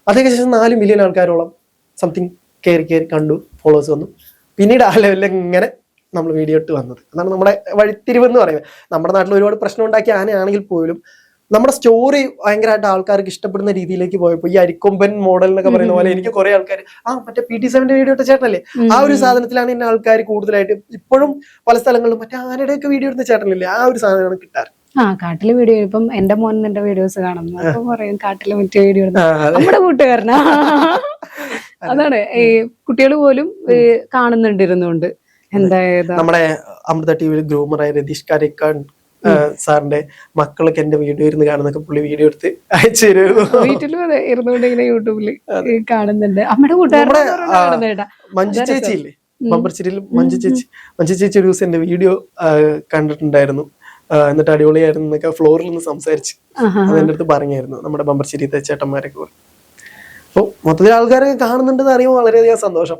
അതേക്ക് ശേഷം 4 മില്യൺ ആൾക്കാരോളം സംതിങ് കയറി കണ്ടു, ഫോളോവേഴ്സ് വന്നു. പിന്നീട് ആ ലെവലിൽ ഇങ്ങനെ നമ്മൾ വീഡിയോ ഇട്ട് വന്നത്. അതാണ് നമ്മുടെ വഴിത്തിരിവെന്ന് പറയുന്നത്. നമ്മുടെ നാട്ടിൽ ഒരുപാട് പ്രശ്നം ഉണ്ടാക്കിയ ആനയാണെങ്കിൽ പോലും നമ്മുടെ സ്റ്റോറി ഭയങ്കരമായിട്ട് ആൾക്കാർക്ക് ഇഷ്ടപ്പെടുന്ന രീതിയിലേക്ക് പോയപ്പോൾ ഈ അരിക്കൊമ്പൻ മോഡൽ എന്നൊക്കെ പറയുന്ന പോലെ എനിക്ക് കുറെ ആൾക്കാർ മറ്റേ PT7ന്റെ വീഡിയോ ഇട്ട ചേട്ടനല്ലേ, ആ ഒരു സാധനത്തിലാണ് എന്നെ ആൾക്കാർ കൂടുതലായിട്ട് ഇപ്പോഴും പല സ്ഥലങ്ങളിലും മറ്റേ ആനയുടെ ഒക്കെ വീഡിയോ എടുത്ത ചേട്ടനല്ലേ, ആ ഒരു സാധനമാണ് കിട്ടാറ്. കാട്ടില് വീഡിയോ, ഇപ്പം എന്റെ മോൻ എന്റെ വീഡിയോസ് കാണുന്നു, അപ്പൊ പറയും കാട്ടില് മറ്റേ വീഡിയോ നമ്മുടെ കൂട്ടുകാരനാ. അതാണ് ഈ കുട്ടികൾ പോലും കാണുന്നുണ്ടിരുന്നുണ്ട്. എന്തായത് നമ്മുടെ അമൃത TV-യിൽ ഗ്രൂമറായ രതീഷ് കാരേക്കാട് സാറിന്റെ മക്കളൊക്കെ എന്റെ വീഡിയോ ഇരുന്ന് കാണുന്നൊക്കെ പുള്ളി വീഡിയോ എടുത്ത് അയച്ചു തരുമായിരുന്നു. വീട്ടിലും അതെ ഇരുന്നുകൊണ്ട് ഇങ്ങനെ യൂട്യൂബില് കാണുന്നുണ്ട്. അമ്മയുടെ കൂട്ടുകാരുടെ മഞ്ജു ചേച്ചി ഇല്ലേ, ബമ്പർച്ചിരിയിൽ മഞ്ജു ചേച്ചി ഒരു ദിവസം എന്റെ വീഡിയോ കണ്ടിട്ടുണ്ടായിരുന്നു. എന്നിട്ട് അടിപൊളിയായിരുന്നു എന്നൊക്കെ ഫ്ലോറിൽ നിന്ന് സംസാരിച്ച് അതെന്റെ അടുത്ത് പറഞ്ഞായിരുന്നു നമ്മുടെ ബമ്പർച്ചിരിത്തെ ചേട്ടന്മാരൊക്കെ. അപ്പൊ മൊത്തത്തിൽ ആൾക്കാരൊക്കെ കാണുന്നുണ്ടെന്ന് അറിയുമ്പോൾ വളരെയധികം സന്തോഷം.